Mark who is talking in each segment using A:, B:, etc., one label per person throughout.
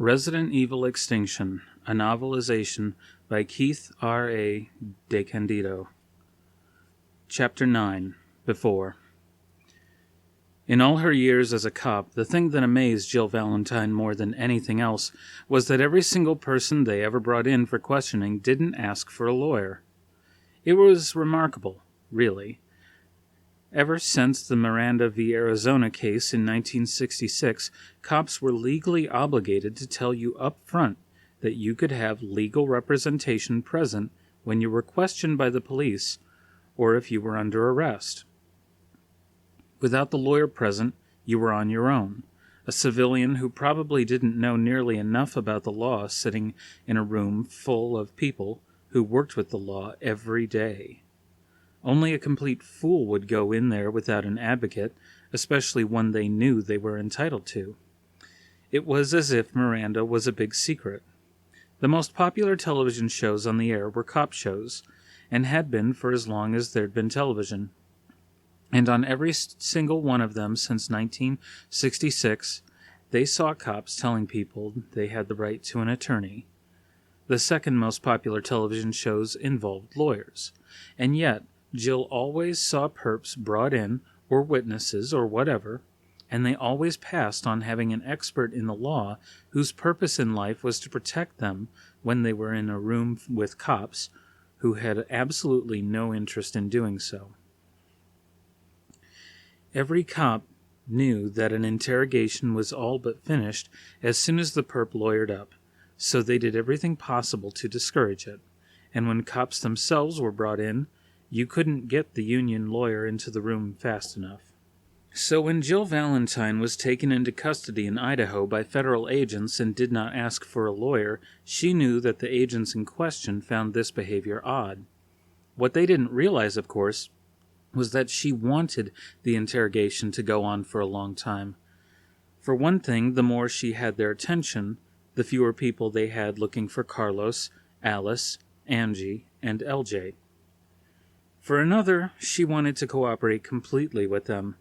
A: Resident Evil Extinction, a novelization by Keith R.A. DeCandido. Chapter 9. Before. In all her years as a cop, the thing that amazed Jill Valentine more than anything else was that every single person they ever brought in for questioning didn't ask for a lawyer. It was remarkable, really. Ever since the Miranda v. Arizona case in 1966, cops were legally obligated to tell you up front that you could have legal representation present when you were questioned by the police or if you were under arrest. Without the lawyer present, you were on your own, a civilian who probably didn't know nearly enough about the law sitting in a room full of people who worked with the law every day. Only a complete fool would go in there without an advocate, especially one they knew they were entitled to. It was as if Miranda was a big secret. The most popular television shows on the air were cop shows, and had been for as long as there'd been television. And on every single one of them since 1966, they saw cops telling people they had the right to an attorney. The second most popular television shows involved lawyers, and yet Jill always saw perps brought in, or witnesses, or whatever, and they always passed on having an expert in the law whose purpose in life was to protect them when they were in a room with cops who had absolutely no interest in doing so. Every cop knew that an interrogation was all but finished as soon as the perp lawyered up, so they did everything possible to discourage it, and when cops themselves were brought in, you couldn't get the union lawyer into the room fast enough. So when Jill Valentine was taken into custody in Idaho by federal agents and did not ask for a lawyer, she knew that the agents in question found this behavior odd. What they didn't realize, of course, was that she wanted the interrogation to go on for a long time. For one thing, the more she had their attention, the fewer people they had looking for Carlos, Alice, Angie, and LJ. For another, she wanted to cooperate completely with them.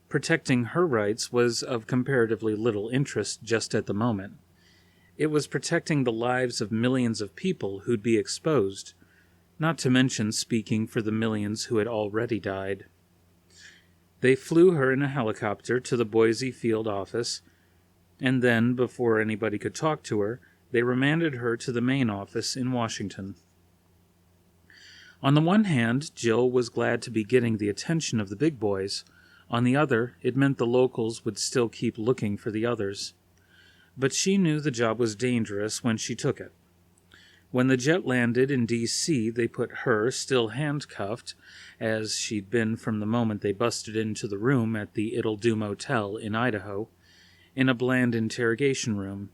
A: Protecting her rights was of comparatively little interest just at the moment. It was protecting the lives of millions of people who'd be exposed, not to mention speaking for the millions who had already died. They flew her in a helicopter to the Boise field office, and then, before anybody could talk to her, they remanded her to the main office in Washington. On the one hand, Jill was glad to be getting the attention of the big boys. On the other, it meant the locals would still keep looking for the others. But she knew the job was dangerous when she took it. When the jet landed in D.C., they put her, still handcuffed, as she'd been from the moment they busted into the room at the It'll Do Motel in Idaho, in a bland interrogation room.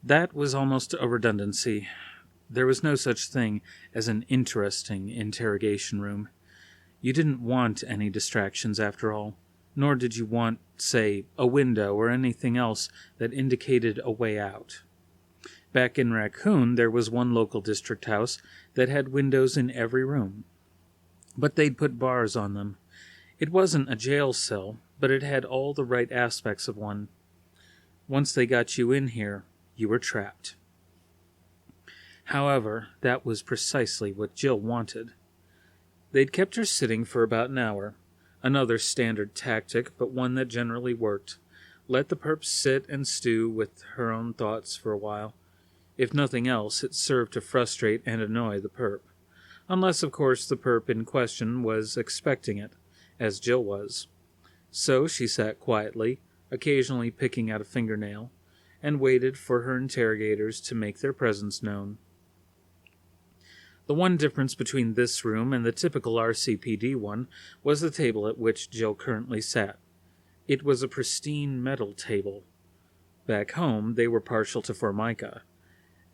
A: That was almost a redundancy. There was no such thing as an interesting interrogation room. You didn't want any distractions after all, nor did you want, say, a window or anything else that indicated a way out. Back in Raccoon, there was one local district house that had windows in every room, but they'd put bars on them. It wasn't a jail cell, but it had all the right aspects of one. Once they got you in here, you were trapped. However, that was precisely what Jill wanted. They'd kept her sitting for about an hour, another standard tactic, but one that generally worked. Let the perp sit and stew with her own thoughts for a while. If nothing else, it served to frustrate and annoy the perp. Unless, of course, the perp in question was expecting it, as Jill was. So she sat quietly, occasionally picking out a fingernail, and waited for her interrogators to make their presence known. The one difference between this room and the typical RCPD one was the table at which Jill currently sat. It was a pristine metal table. Back home, they were partial to Formica,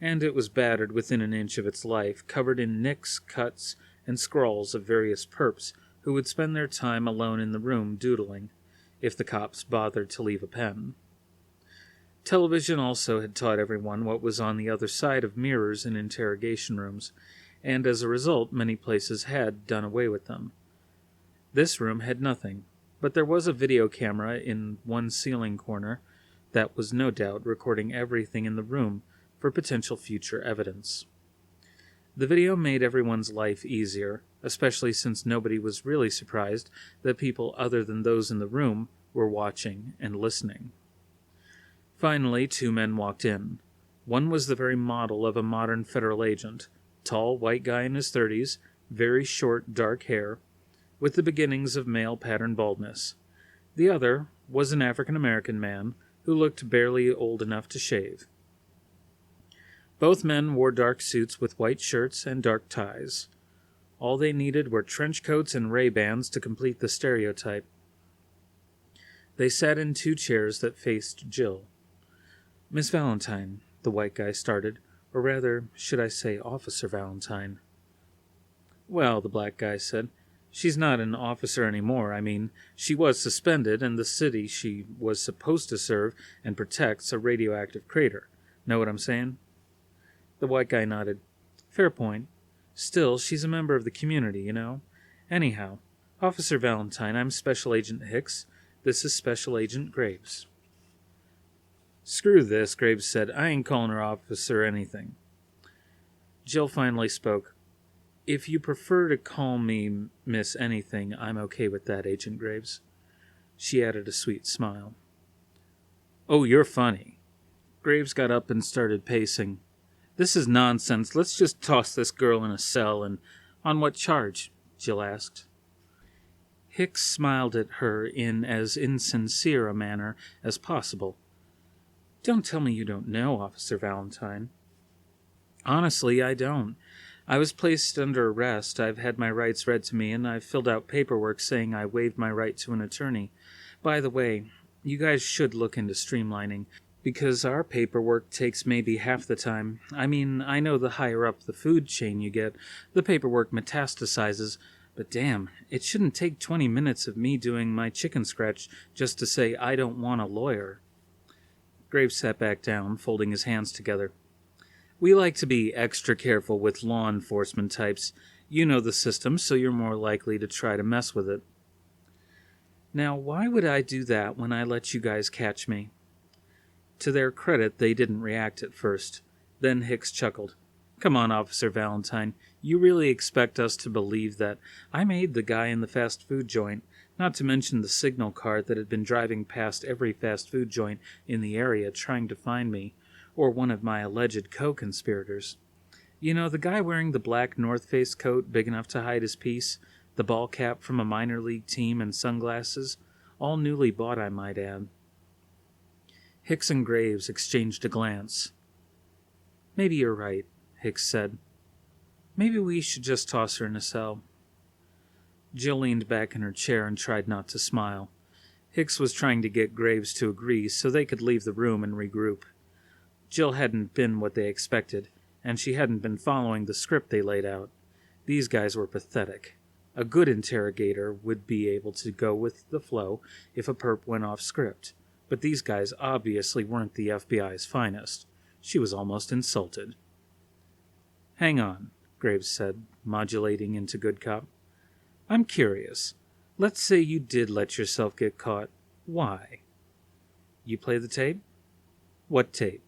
A: and it was battered within an inch of its life, covered in nicks, cuts, and scrawls of various perps who would spend their time alone in the room doodling, if the cops bothered to leave a pen. Television also had taught everyone what was on the other side of mirrors in interrogation rooms, and as a result, many places had done away with them. This room had nothing, but there was a video camera in one ceiling corner, that was no doubt recording everything in the room for potential future evidence. The video made everyone's life easier, especially since nobody was really surprised that people other than those in the room were watching and listening. Finally, 2 men walked in. One was the very model of a modern federal agent, tall white guy in his 30s, very short dark hair, with the beginnings of male pattern baldness. The other was an African-American man who looked barely old enough to shave. Both men wore dark suits with white shirts and dark ties. All they needed were trench coats and Ray-Bans to complete the stereotype. They sat in 2 chairs that faced Jill. "Miss Valentine," the white guy started, or rather, should I say Officer Valentine. "Well," the black guy said, "she's not an officer anymore. I mean, she was suspended, and the city she was supposed to serve and protect's a radioactive crater. Know what I'm saying?" The white guy nodded. "Fair point. Still, she's a member of the community, you know. Anyhow, Officer Valentine, I'm Special Agent Hicks. This is Special Agent Graves." "Screw this," Graves said. "I ain't calling her officer anything." Jill finally spoke. "If you prefer to call me Miss Anything, I'm okay with that, Agent Graves." She added a sweet smile. "Oh, you're funny." Graves got up and started pacing. "This is nonsense. Let's just toss this girl in a cell. And on what charge?" Jill asked. Hicks smiled at her in as insincere a manner as possible. "Don't tell me you don't know, Officer Valentine." "Honestly, I don't. I was placed under arrest. I've had my rights read to me, and I've filled out paperwork saying I waived my right to an attorney. By the way, you guys should look into streamlining, because our paperwork takes maybe half the time. I mean, I know the higher up the food chain you get, the paperwork metastasizes, but damn, it shouldn't take 20 minutes of me doing my chicken scratch just to say I don't want a lawyer." Graves sat back down, folding his hands together. "We like to be extra careful with law enforcement types. You know the system, so you're more likely to try to mess with it." "Now, why would I do that when I let you guys catch me?" To their credit, they didn't react at first. Then Hicks chuckled. "Come on, Officer Valentine. You really expect us to believe that I made the guy in the fast food joint, not to mention the signal car that had been driving past every fast food joint in the area trying to find me, or one of my alleged co-conspirators. You know, the guy wearing the black North Face coat big enough to hide his piece, the ball cap from a minor league team, and sunglasses, all newly bought, I might add." Hicks and Graves exchanged a glance. "Maybe you're right," Hicks said. "Maybe we should just toss her in a cell." Jill leaned back in her chair and tried not to smile. Hicks was trying to get Graves to agree so they could leave the room and regroup. Jill hadn't been what they expected, and she hadn't been following the script they laid out. These guys were pathetic. A good interrogator would be able to go with the flow if a perp went off script, but these guys obviously weren't the FBI's finest. She was almost insulted. "Hang on," Graves said, modulating into good cop. "I'm curious. Let's say you did let yourself get caught. Why?" "You play the tape?" "What tape?"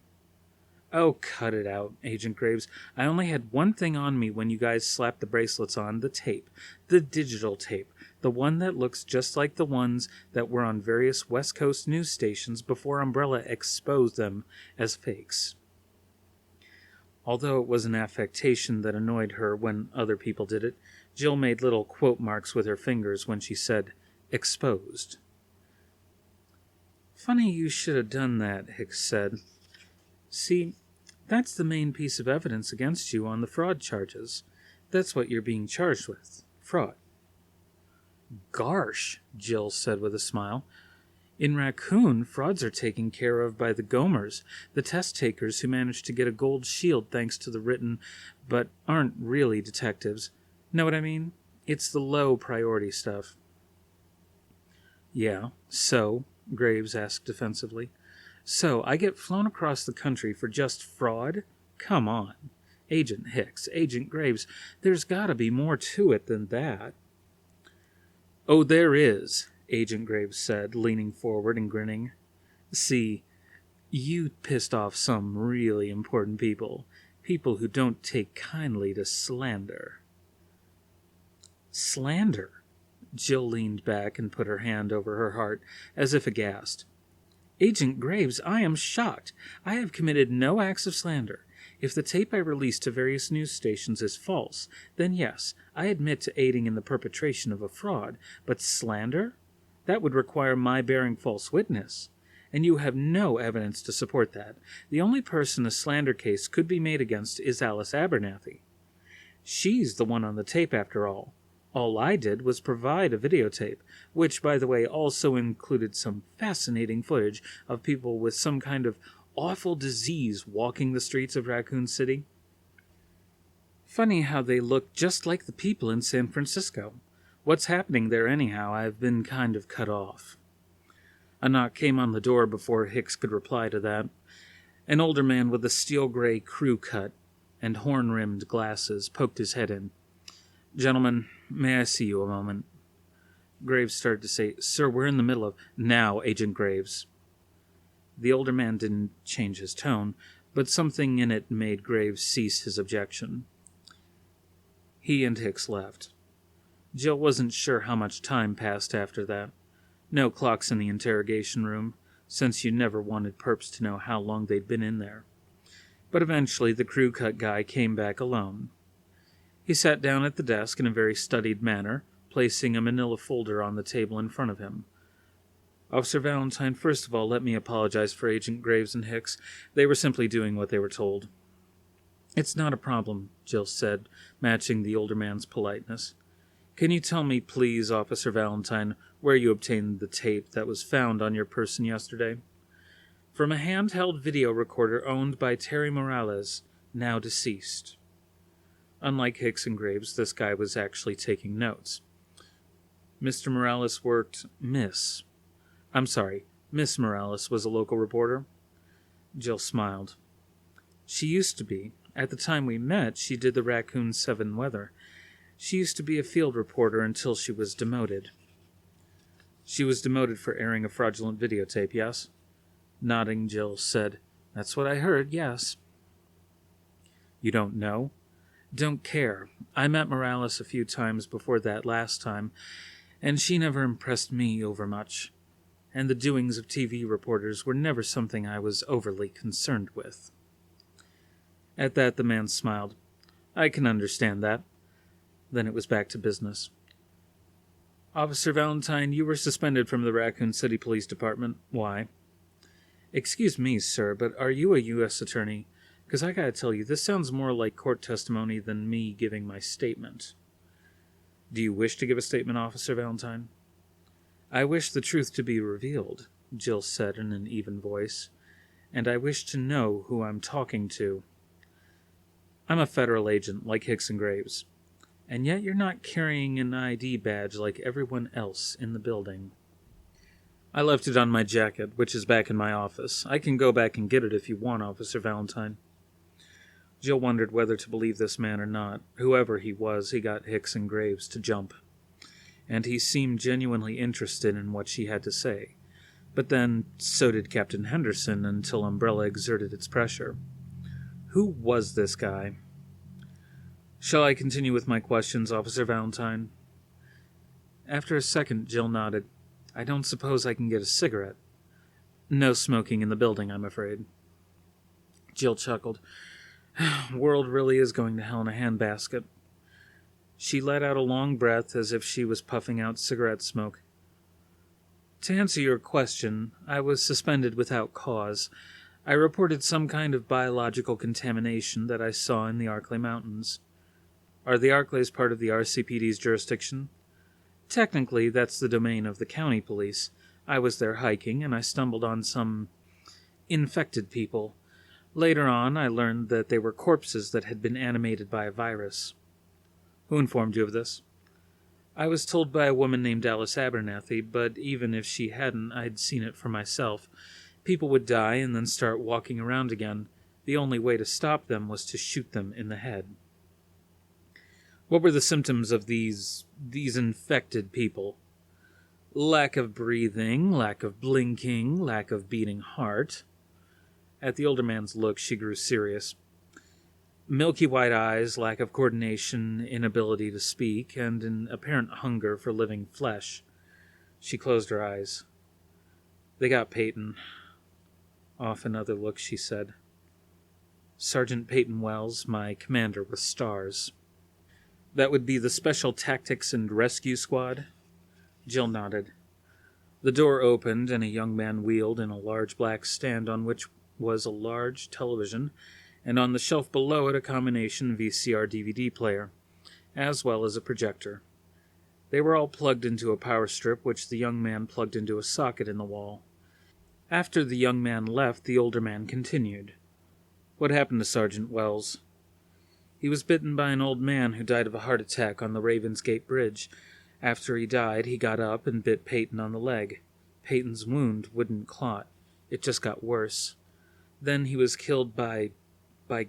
A: "Oh, cut it out, Agent Graves. I only had one thing on me when you guys slapped the bracelets on, the tape. The digital tape. The one that looks just like the ones that were on various West Coast news stations before Umbrella exposed them as fakes." Although it was an affectation that annoyed her when other people did it, Jill made little quote marks with her fingers when she said, "exposed." "Funny you should have done that," Hicks said. "See, that's the main piece of evidence against you on the fraud charges. That's what you're being charged with. Fraud." "Garsh," Jill said with a smile. "In Raccoon, frauds are taken care of by the Gomers, the test takers who manage to get a gold shield thanks to the written, but aren't really detectives. Know what I mean? It's the low priority stuff." "Yeah, so?" Graves asked defensively. "So, I get flown across the country for just fraud? Come on. Agent Hicks, Agent Graves, there's gotta be more to it than that." "Oh, there is," Agent Graves said, leaning forward and grinning. "See, You pissed off some really important people. People who don't take kindly to slander. Slander? Jill leaned back and put her hand over her heart, as if aghast. Agent Graves, I am shocked. I have committed no acts of slander. If the tape I released to various news stations is false, then yes, I admit to aiding in the perpetration of a fraud. But slander? That would require my bearing false witness. And you have no evidence to support that. The only person a slander case could be made against is Alice Abernathy. She's the one on the tape, after all. All I did was provide a videotape, which, by the way, also included some fascinating footage of people with some kind of awful disease walking the streets of Raccoon City. Funny how they look just like the people in San Francisco. What's happening there anyhow? I've been kind of cut off. A knock came on the door before Hicks could reply to that. An older man with a steel-gray crew cut and horn-rimmed glasses poked his head in. "Gentlemen, may I see you a moment?" Graves started to say, "Sir, we're in the middle of—" "Now, Agent Graves." The older man didn't change his tone, but something in it made Graves cease his objection. He and Hicks left. Jill wasn't sure how much time passed after that. No clocks in the interrogation room, since you never wanted perps to know how long they'd been in there. But eventually the crew-cut guy came back alone. He sat down at the desk in a very studied manner, placing a manila folder on the table in front of him. "Officer Valentine, first of all, let me apologize for Agent Graves and Hicks. They were simply doing what they were told." "It's not a problem," Jill said, matching the older man's politeness. "Can you tell me, please, Officer Valentine, where you obtained the tape that was found on your person yesterday?" "From a handheld video recorder owned by Terry Morales, now deceased." Unlike Hicks and Graves, this guy was actually taking notes. "Mr. Morales worked Miss Morales was a local reporter?" Jill smiled. "She used to be. At the time we met, she did the Raccoon 7 weather. She used to be a field reporter until she was demoted." "She was demoted for airing a fraudulent videotape, yes?" Nodding, Jill said, "That's what I heard, yes." "You don't know?" "Don't care. I met Morales a few times before that last time, and she never impressed me overmuch. And the doings of TV reporters were never something I was overly concerned with." At that, the man smiled. "I can understand that." Then it was back to business. "Officer Valentine, you were suspended from the Raccoon City Police Department. Why?" "Excuse me, sir, but are you a U.S. attorney? Because I gotta tell you, this sounds more like court testimony than me giving my statement." "Do you wish to give a statement, Officer Valentine?" "I wish the truth to be revealed," Jill said in an even voice, "and I wish to know who I'm talking to. I'm a federal agent, like Hicks and Graves. And yet you're not carrying an ID badge like everyone else in the building." "I left it on my jacket, which is back in my office. I can go back and get it if you want, Officer Valentine." Jill wondered whether to believe this man or not. Whoever he was, he got Hicks and Graves to jump. And he seemed genuinely interested in what she had to say. But then, so did Captain Henderson until Umbrella exerted its pressure. Who was this guy? "Shall I continue with my questions, Officer Valentine?" After a second, Jill nodded. "I don't suppose I can get a cigarette." "No smoking in the building, I'm afraid." Jill chuckled. World really is going to hell in a handbasket. She let out a long breath as if she was puffing out cigarette smoke. "To answer your question, I was suspended without cause. I reported some kind of biological contamination that I saw in the Arklay Mountains." "Are the Arklays part of the RCPD's jurisdiction?" "Technically, that's the domain of the county police. I was there hiking, and I stumbled on some infected people. Later on, I learned that they were corpses that had been animated by a virus." "Who informed you of this?" "I was told by a woman named Alice Abernathy, but even if she hadn't, I'd seen it for myself. People would die and then start walking around again. The only way to stop them was to shoot them in the head." "What were the symptoms of these infected people?" "Lack of breathing, lack of blinking, lack of beating heart." At the older man's look, she grew serious. Milky white eyes, lack of coordination, inability to speak, and an apparent hunger for living flesh. She closed her eyes. They got Peyton. Off another look, she said. Sergeant Peyton Wells, my commander with stars. That would be the Special Tactics and Rescue Squad? Jill nodded. The door opened, and a young man wheeled in a large black stand on which was a large television, and on the shelf below it a combination VCR-DVD player, as well as a projector. They were all plugged into a power strip, which the young man plugged into a socket in the wall. After the young man left, the older man continued. What happened to Sergeant Wells? He was bitten by an old man who died of a heart attack on the Ravensgate Bridge. After he died, he got up and bit Peyton on the leg. Peyton's wound wouldn't clot. It just got worse. Then he was killed by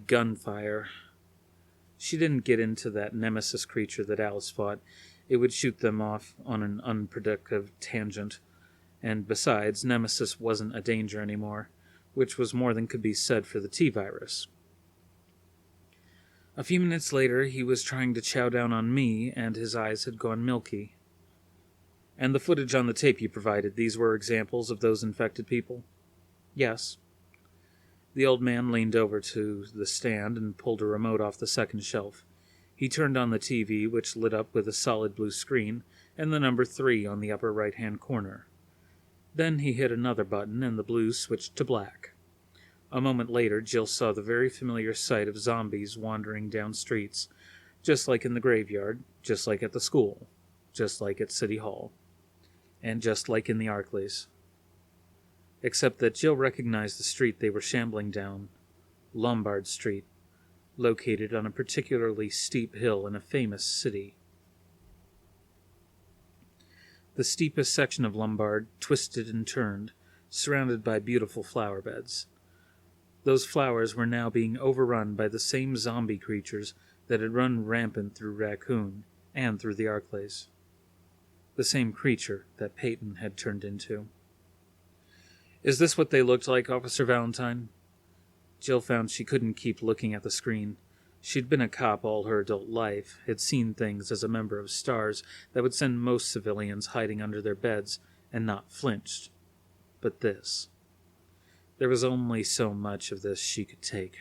A: gunfire. She didn't get into that nemesis creature that Alice fought. It would shoot them off on an unproductive tangent. And besides, nemesis wasn't a danger anymore, which was more than could be said for the T-virus. A few minutes later, he was trying to chow down on me, and his eyes had gone milky. And the footage on the tape you provided, these were examples of those infected people? Yes. The old man leaned over to the stand and pulled a remote off the second shelf. He turned on the TV, which lit up with a solid blue screen, and the number 3 on the upper right-hand corner. Then he hit another button, and the blue switched to black. A moment later, Jill saw the very familiar sight of zombies wandering down streets, just like in the graveyard, just like at the school, just like at City Hall, and just like in the Arclays. Except that Jill recognized the street they were shambling down, Lombard Street, located on a particularly steep hill in a famous city. The steepest section of Lombard twisted and turned, surrounded by beautiful flower beds. Those flowers were now being overrun by the same zombie creatures that had run rampant through Raccoon and through the Arclays. The same creature that Peyton had turned into. Is this what they looked like, Officer Valentine? Jill found she couldn't keep looking at the screen. She'd been a cop all her adult life, had seen things as a member of STARS that would send most civilians hiding under their beds, and not flinched. But this. There was only so much of this she could take.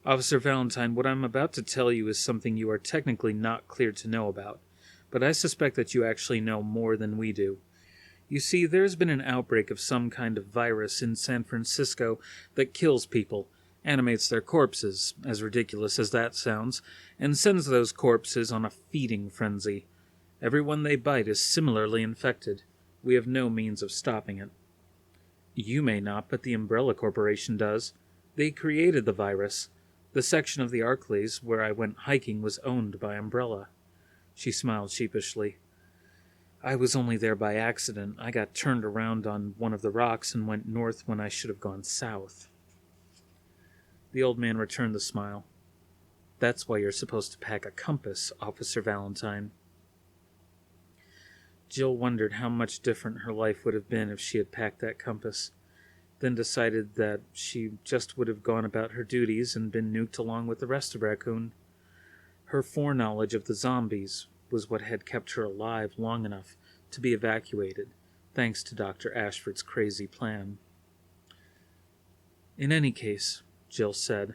A: Officer Valentine, what I'm about to tell you is something you are technically not cleared to know about, but I suspect that you actually know more than we do. You see, there's been an outbreak of some kind of virus in San Francisco that kills people, animates their corpses, as ridiculous as that sounds, and sends those corpses on a feeding frenzy. Everyone they bite is similarly infected. We have no means of stopping it. You may not, but the Umbrella Corporation does. They created the virus. The section of the Arclays where I went hiking was owned by Umbrella. She smiled sheepishly. I was only there by accident. I got turned around on one of the rocks and went north when I should have gone south. The old man returned the smile. That's why you're supposed to pack a compass, Officer Valentine. Jill wondered how much different her life would have been if she had packed that compass, then decided that she just would have gone about her duties and been nuked along with the rest of Raccoon. Her foreknowledge of the zombies was what had kept her alive long enough to be evacuated, thanks to Dr. Ashford's crazy plan. In any case, Jill said,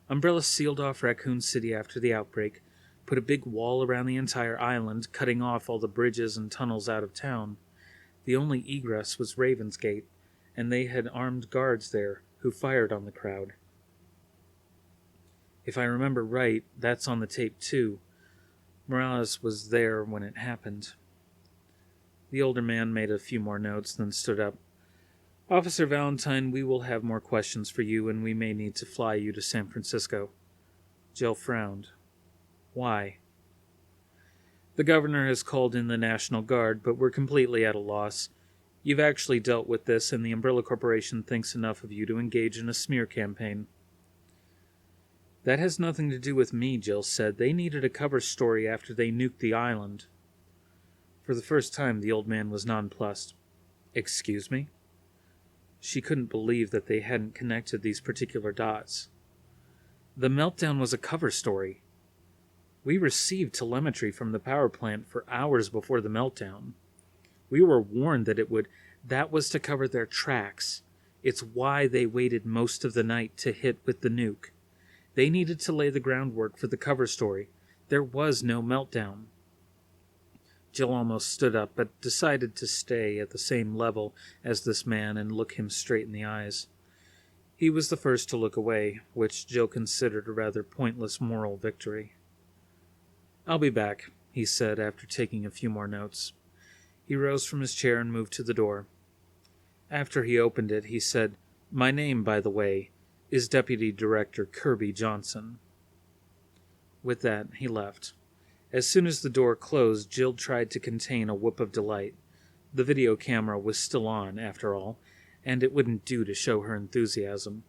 A: Umbrella sealed off Raccoon City after the outbreak, put a big wall around the entire island, cutting off all the bridges and tunnels out of town. The only egress was Ravensgate, and they had armed guards there who fired on the crowd. If I remember right, that's on the tape too. Morales was there when it happened. The older man made a few more notes, then stood up. Officer Valentine, we will have more questions for you, and we may need to fly you to San Francisco. Jill frowned. Why? The governor has called in the National Guard, but we're completely at a loss. You've actually dealt with this, and the Umbrella Corporation thinks enough of you to engage in a smear campaign. That has nothing to do with me, Jill said. They needed a cover story after they nuked the island. For the first time, the old man was nonplussed. Excuse me? She couldn't believe that they hadn't connected these particular dots. The meltdown was a cover story. We received telemetry from the power plant for hours before the meltdown. We were warned that was to cover their tracks. It's why they waited most of the night to hit with the nuke. They needed to lay the groundwork for the cover story. There was no meltdown. Jill almost stood up, but decided to stay at the same level as this man and look him straight in the eyes. He was the first to look away, which Jill considered a rather pointless moral victory. "I'll be back," he said after taking a few more notes. He rose from his chair and moved to the door. After he opened it, he said, "My name, by the way, is Deputy Director Kirby Johnson." With that, he left. As soon as the door closed, Jill tried to contain a whoop of delight. The video camera was still on, after all, and it wouldn't do to show her enthusiasm.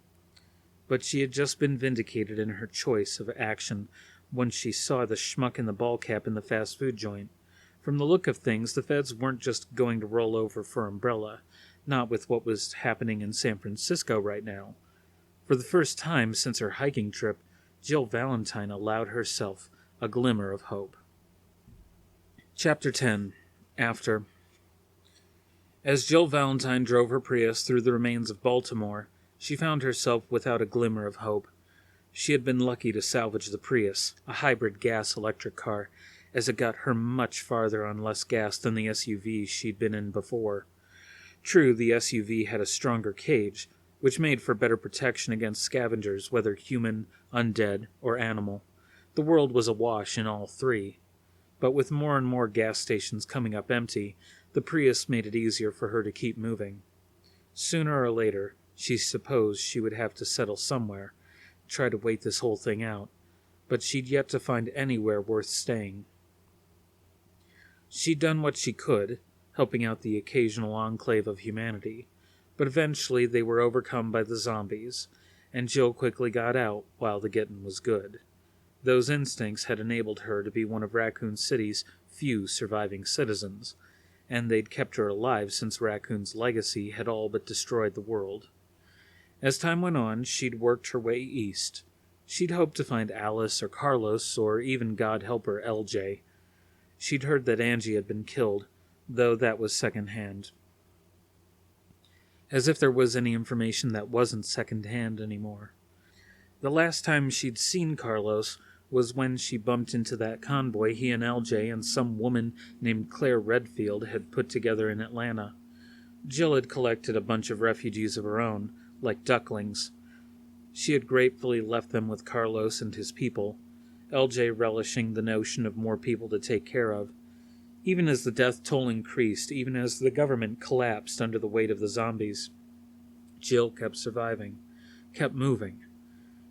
A: But she had just been vindicated in her choice of action when she saw the schmuck in the ball cap in the fast food joint. From the look of things, the feds weren't just going to roll over for Umbrella, not with what was happening in San Francisco right now. For the first time since her hiking trip, Jill Valentine allowed herself a glimmer of hope. Chapter 10. After. As Jill Valentine drove her Prius through the remains of Baltimore, she found herself without a glimmer of hope. She had been lucky to salvage the Prius, a hybrid gas-electric car, as it got her much farther on less gas than the SUV she'd been in before. True, the SUV had a stronger cage, which made for better protection against scavengers, whether human, undead, or animal. The world was awash in all three. But with more and more gas stations coming up empty, the Prius made it easier for her to keep moving. Sooner or later, she supposed she would have to settle somewhere, try to wait this whole thing out, but she'd yet to find anywhere worth staying. She'd done what she could, helping out the occasional enclave of humanity, but eventually they were overcome by the zombies, and Jill quickly got out while the getting was good. Those instincts had enabled her to be one of Raccoon City's few surviving citizens, and they'd kept her alive since Raccoon's legacy had all but destroyed the world. As time went on, she'd worked her way east. She'd hoped to find Alice or Carlos or even, God help her, LJ. She'd heard that Angie had been killed, though that was second-hand. As if there was any information that wasn't second-hand anymore. The last time she'd seen Carlos was when she bumped into that convoy he and LJ and some woman named Claire Redfield had put together in Atlanta. Jill had collected a bunch of refugees of her own, like ducklings. She had gratefully left them with Carlos and his people, LJ relishing the notion of more people to take care of. Even as the death toll increased, even as the government collapsed under the weight of the zombies, Jill kept surviving, kept moving.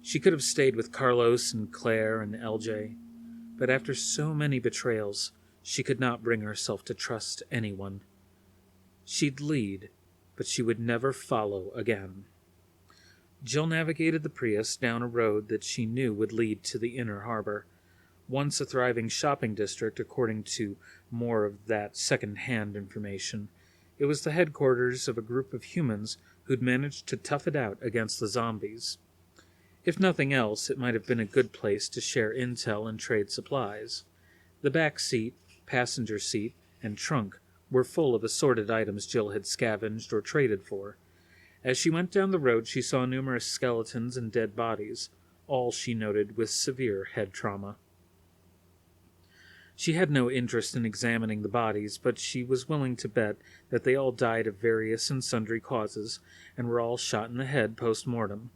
A: She could have stayed with Carlos and Claire and LJ, but after so many betrayals, she could not bring herself to trust anyone. She'd lead, but she would never follow again. Jill navigated the Prius down a road that she knew would lead to the inner harbor, once a thriving shopping district according to more of that second-hand information. It was the headquarters of a group of humans who'd managed to tough it out against the zombies. If nothing else, it might have been a good place to share intel and trade supplies. The back seat, passenger seat, and trunk were full of assorted items Jill had scavenged or traded for. As she went down the road, she saw numerous skeletons and dead bodies, all, she noted, with severe head trauma. She had no interest in examining the bodies, but she was willing to bet that they all died of various and sundry causes, and were all shot in the head post-mortem,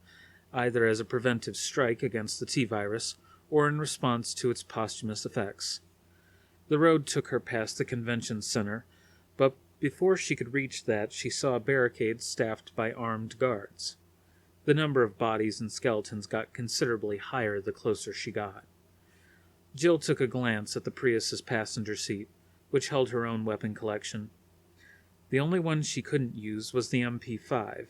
A: either as a preventive strike against the T-virus, or in response to its posthumous effects. The road took her past the convention center, but before she could reach that, she saw a barricade staffed by armed guards. The number of bodies and skeletons got considerably higher the closer she got. Jill took a glance at the Prius's passenger seat, which held her own weapon collection. The only one she couldn't use was the MP5,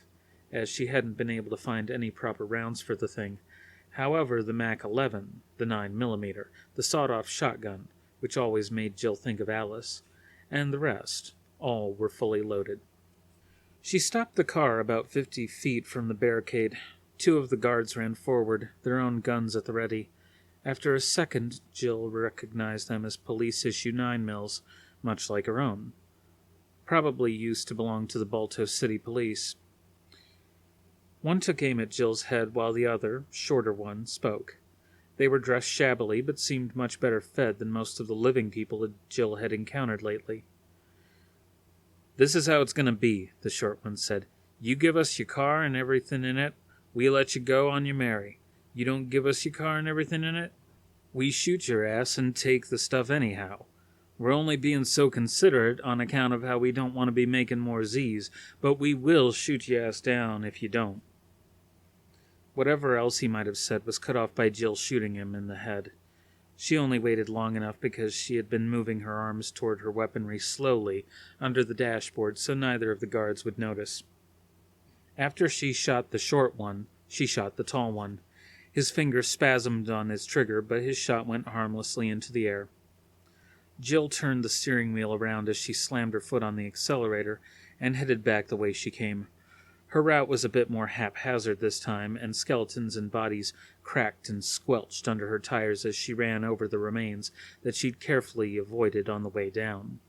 A: as she hadn't been able to find any proper rounds for the thing. However, the Mac-11, the 9mm, the sawed-off shotgun, which always made Jill think of Alice, and the rest, all were fully loaded. She stopped the car about 50 feet from the barricade. 2 of the guards ran forward, their own guns at the ready. After a second, Jill recognized them as police-issue 9mm, much like her own. Probably used to belong to the Balto City Police. One took aim at Jill's head while the other, shorter one, spoke. They were dressed shabbily, but seemed much better fed than most of the living people Jill had encountered lately. "This is how it's going to be," the short one said. "You give us your car and everything in it, we let you go on your merry. You don't give us your car and everything in it, we shoot your ass and take the stuff anyhow. We're only being so considerate on account of how we don't want to be making more Z's, but we will shoot your ass down if you don't." Whatever else he might have said was cut off by Jill shooting him in the head. She only waited long enough because she had been moving her arms toward her weaponry slowly under the dashboard so neither of the guards would notice. After she shot the short one, she shot the tall one. His fingers spasmed on his trigger, but his shot went harmlessly into the air. Jill turned the steering wheel around as she slammed her foot on the accelerator and headed back the way she came. Her route was a bit more haphazard this time, and skeletons and bodies cracked and squelched under her tires as she ran over the remains that she'd carefully avoided on the way down.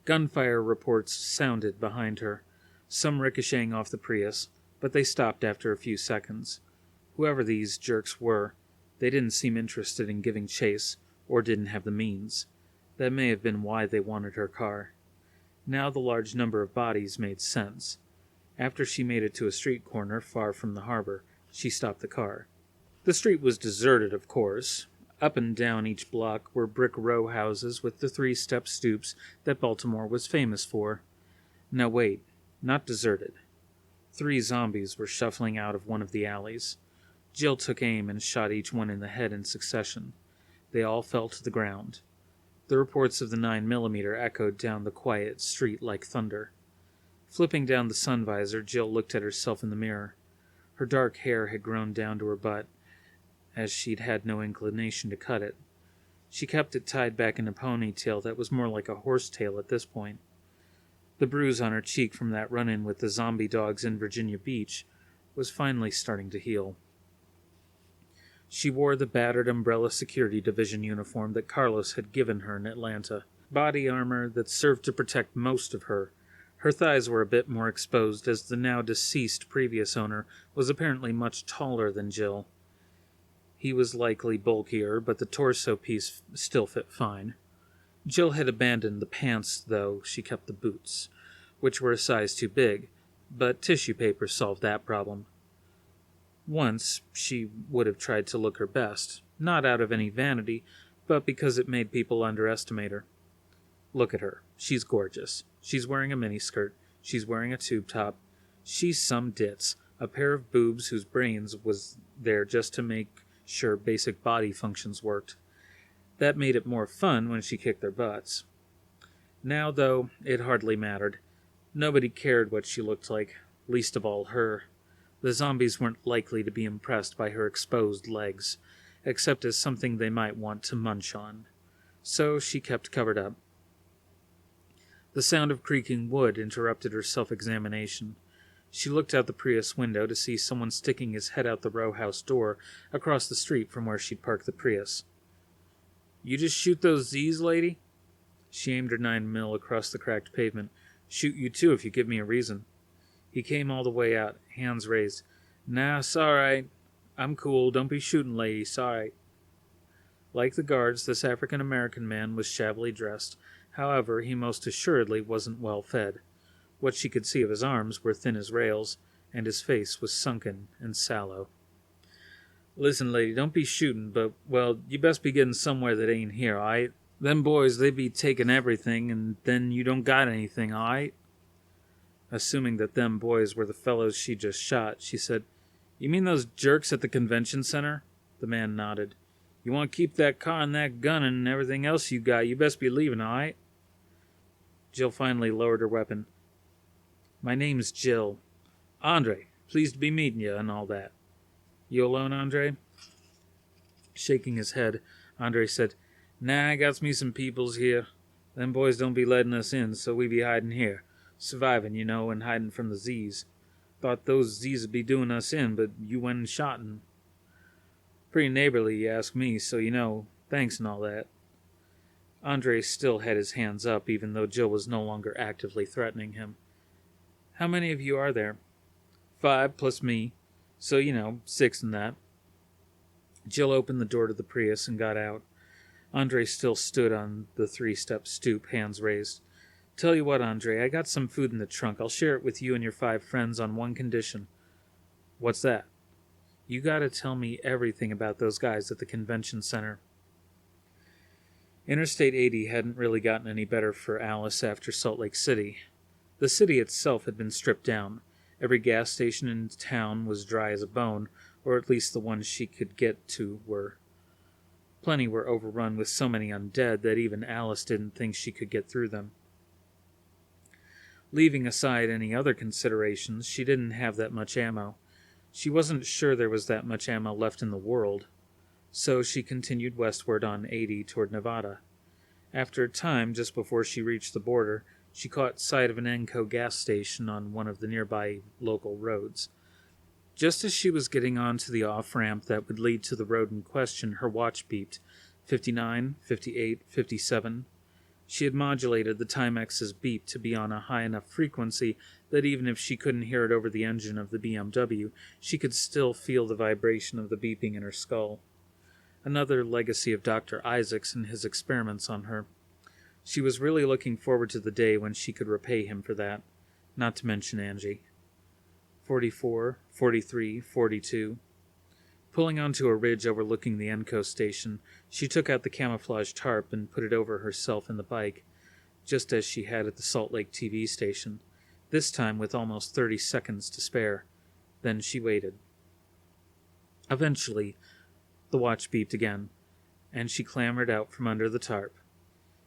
A: Gunfire reports sounded behind her, some ricocheting off the Prius, but they stopped after a few seconds. Whoever these jerks were, they didn't seem interested in giving chase, or didn't have the means. That may have been why they wanted her car. Now the large number of bodies made sense. After she made it to a street corner far from the harbor, she stopped the car. The street was deserted, of course. Up and down each block were brick row houses with the 3-step stoops that Baltimore was famous for. Now wait, not deserted. 3 zombies were shuffling out of one of the alleys. Jill took aim and shot each one in the head in succession. They all fell to the ground. The reports of the 9mm echoed down the quiet street like thunder. Flipping down the sun visor, Jill looked at herself in the mirror. Her dark hair had grown down to her butt, as she'd had no inclination to cut it. She kept it tied back in a ponytail that was more like a horsetail at this point. The bruise on her cheek from that run-in with the zombie dogs in Virginia Beach was finally starting to heal. She wore the battered Umbrella Security Division uniform that Carlos had given her in Atlanta, body armor that served to protect most of her. Her thighs were a bit more exposed as the now-deceased previous owner was apparently much taller than Jill. He was likely bulkier, but the torso piece still fit fine. Jill had abandoned the pants, though she kept the boots, which were a size too big, but tissue paper solved that problem. Once, she would have tried to look her best, not out of any vanity, but because it made people underestimate her. Look at her. She's gorgeous. She's wearing a miniskirt. She's wearing a tube top. She's some ditz, a pair of boobs whose brains was there just to make sure basic body functions worked. That made it more fun when she kicked their butts. Now, though, it hardly mattered. Nobody cared what she looked like, least of all her. The zombies weren't likely to be impressed by her exposed legs, except as something they might want to munch on. So she kept covered up. The sound of creaking wood interrupted her self-examination. She looked out the Prius window to see someone sticking his head out the row house door across the street from where she'd parked the Prius. "You just shoot those Z's, lady?" She aimed her 9mm across the cracked pavement. "Shoot you too if you give me a reason." He came all the way out, hands raised. "Nah, s'alright. I'm cool. Don't be shooting, lady. S'alright." Like the guards, this African-American man was shabbily dressed. However, he most assuredly wasn't well fed. What she could see of his arms were thin as rails, and his face was sunken and sallow. "Listen, lady, don't be shooting, but, well, you best be getting somewhere that ain't here, all right? Them boys, they be taking everything, and then you don't got anything, all right?" Assuming that them boys were the fellows she just shot, she said, "You mean those jerks at the convention center?" The man nodded. "You want to keep that car and that gun and everything else you got, you best be leaving, all right?" Jill finally lowered her weapon. "My name's Jill. Andre, pleased to be meeting you and all that." "You alone, Andre?" Shaking his head, Andre said, "Nah, I got me some peoples here. Them boys don't be letting us in, so we be hiding here. Surviving, and hiding from the Z's. Thought those Z's would be doing us in, but you went and shot 'em. Pretty neighborly, you ask me, so thanks and all that. Andre still had his hands up, even though Jill was no longer actively threatening him. How many of you are there? 5 plus me, so 6 and that. Jill opened the door to the Prius and got out. Andre still stood on the 3-step stoop, hands raised. Tell you what, Andre, I got some food in the trunk. I'll share it with you and your 5 friends on one condition. What's that? You gotta tell me everything about those guys at the convention center. Interstate 80 hadn't really gotten any better for Alice after Salt Lake City. The city itself had been stripped down. Every gas station in town was dry as a bone, or at least the ones she could get to were. Plenty were overrun with so many undead that even Alice didn't think she could get through them. Leaving aside any other considerations, she didn't have that much ammo. She wasn't sure there was that much ammo left in the world, so she continued westward on 80 toward Nevada. After a time, just before she reached the border, she caught sight of an Enco gas station on one of the nearby local roads. Just as she was getting onto the off-ramp that would lead to the road in question, her watch beeped. 59, 58, 57. She had modulated the Timex's beep to be on a high enough frequency that even if she couldn't hear it over the engine of the BMW, she could still feel the vibration of the beeping in her skull. Another legacy of Dr. Isaacs and his experiments on her. She was really looking forward to the day when she could repay him for that, not to mention Angie. 44, 43, 42. Pulling onto a ridge overlooking the Enco station, she took out the camouflage tarp and put it over herself and the bike, just as she had at the Salt Lake TV station, this time with almost 30 seconds to spare. Then she waited. Eventually, the watch beeped again, and she clambered out from under the tarp.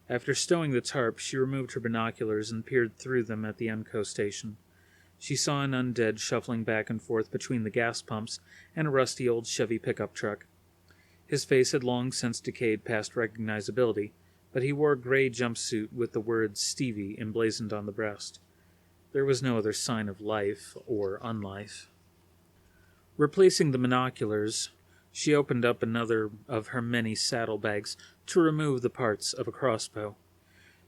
A: After stowing the tarp, she removed her binoculars and peered through them at the Enco station. She saw an undead shuffling back and forth between the gas pumps and a rusty old Chevy pickup truck. His face had long since decayed past recognizability, but he wore a gray jumpsuit with the word Stevie emblazoned on the breast. There was no other sign of life or unlife. Replacing the binoculars, she opened up another of her many saddlebags to remove the parts of a crossbow.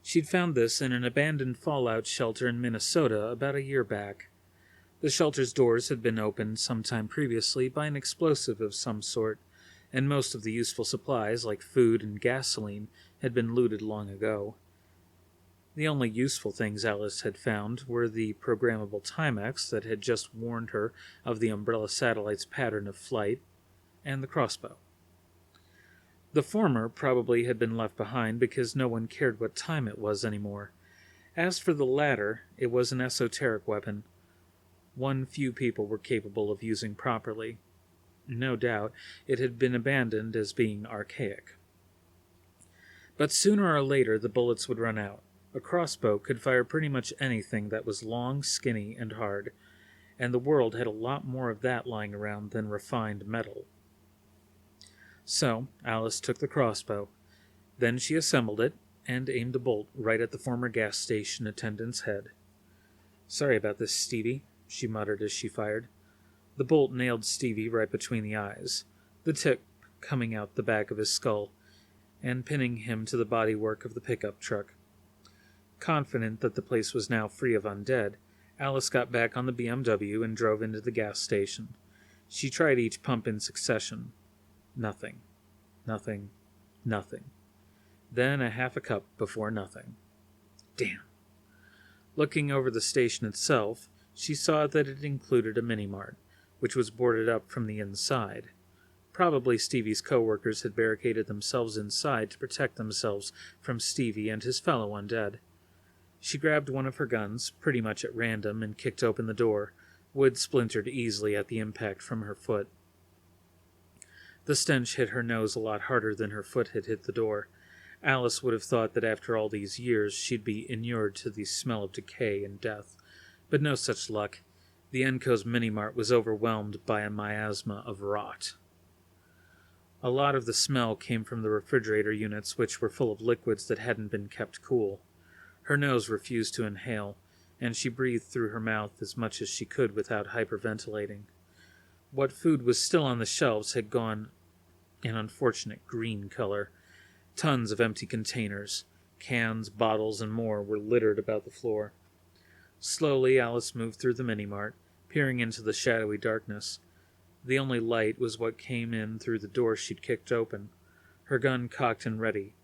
A: She'd found this in an abandoned fallout shelter in Minnesota about a year back. The shelter's doors had been opened some time previously by an explosive of some sort, and most of the useful supplies, like food and gasoline, had been looted long ago. The only useful things Alice had found were the programmable Timex that had just warned her of the Umbrella satellite's pattern of flight, and the crossbow. The former probably had been left behind because no one cared what time it was anymore. As for the latter, it was an esoteric weapon, one few people were capable of using properly. No doubt, it had been abandoned as being archaic. But sooner or later the bullets would run out. A crossbow could fire pretty much anything that was long, skinny, and hard, and the world had a lot more of that lying around than refined metal. So, Alice took the crossbow. Then she assembled it and aimed a bolt right at the former gas station attendant's head. "Sorry about this, Stevie," she muttered as she fired. The bolt nailed Stevie right between the eyes, the tip coming out the back of his skull, and pinning him to the bodywork of the pickup truck. Confident that the place was now free of undead, Alice got back on the BMW and drove into the gas station. She tried each pump in succession. Nothing. Nothing. Nothing. Then a half a cup before nothing. Damn. Looking over the station itself, she saw that it included a mini-mart, which was boarded up from the inside. Probably Stevie's co-workers had barricaded themselves inside to protect themselves from Stevie and his fellow undead. She grabbed one of her guns, pretty much at random, and kicked open the door. Wood splintered easily at the impact from her foot. The stench hit her nose a lot harder than her foot had hit the door. Alice would have thought that after all these years she'd be inured to the smell of decay and death. But no such luck. The Enco's mini-mart was overwhelmed by a miasma of rot. A lot of the smell came from the refrigerator units, which were full of liquids that hadn't been kept cool. Her nose refused to inhale, and she breathed through her mouth as much as she could without hyperventilating. What food was still on the shelves had gone an unfortunate green color. Tons of empty containers, cans, bottles, and more were littered about the floor. Slowly, Alice moved through the mini-mart, peering into the shadowy darkness. The only light was what came in through the door she'd kicked open, her gun cocked and ready.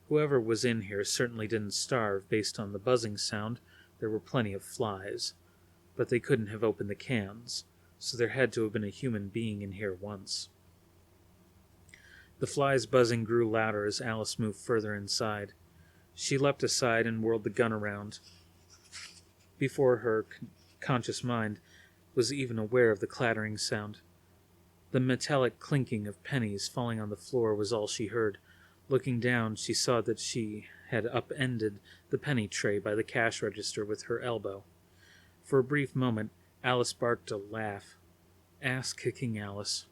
A: Whoever was in here certainly didn't starve based on the buzzing sound. There were plenty of flies. But they couldn't have opened the cans, so there had to have been a human being in here once. The flies' buzzing grew louder as Alice moved further inside. She leapt aside and whirled the gun around. Before her conscious mind was even aware of the clattering sound. The metallic clinking of pennies falling on the floor was all she heard. Looking down, she saw that she had upended the penny tray by the cash register with her elbow. For a brief moment, Alice barked a laugh. Ass-kicking Alice,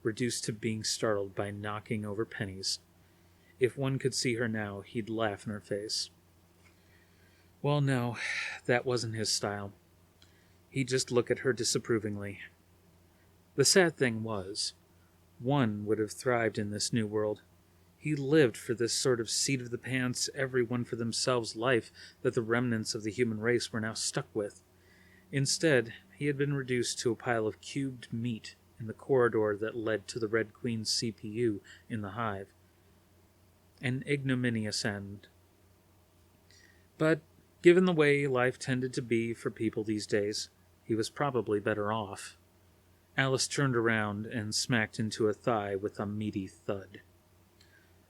A: reduced to being startled by knocking over pennies. If one could see her now, he'd laugh in her face. Well, no, that wasn't his style. He'd just look at her disapprovingly. The sad thing was, one would have thrived in this new world. He lived for this sort of seat-of-the-pants, everyone-for-themselves life that the remnants of the human race were now stuck with. Instead, he had been reduced to a pile of cubed meat in the corridor that led to the Red Queen's CPU in the hive. An ignominious end. But, given the way life tended to be for people these days, he was probably better off. Alice turned around and smacked into a thigh with a meaty thud.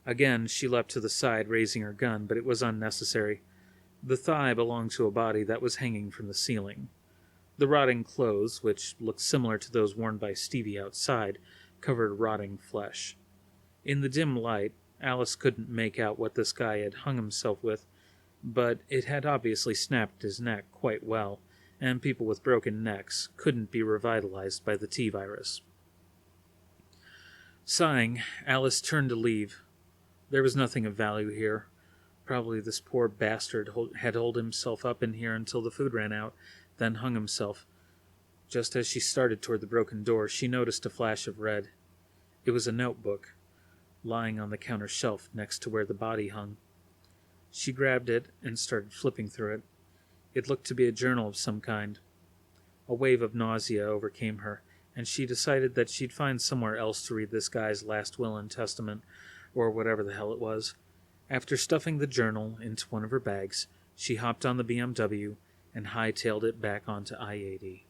A: Again, she leapt to the side, raising her gun, but it was unnecessary. The thigh belonged to a body that was hanging from the ceiling. The rotting clothes, which looked similar to those worn by Stevie outside, covered rotting flesh. In the dim light, Alice couldn't make out what this guy had hung himself with, but it had obviously snapped his neck quite well, and people with broken necks couldn't be revitalized by the T-virus. Sighing, Alice turned to leave. There was nothing of value here. Probably this poor bastard had holed himself up in here until the food ran out, then hung himself. Just as she started toward the broken door, she noticed a flash of red. It was a notebook, lying on the counter shelf next to where the body hung. She grabbed it and started flipping through it. It looked to be a journal of some kind. A wave of nausea overcame her, and she decided that she'd find somewhere else to read this guy's last will and testament, or whatever the hell it was. After stuffing the journal into one of her bags, she hopped on the BMW and hightailed it back onto I-80.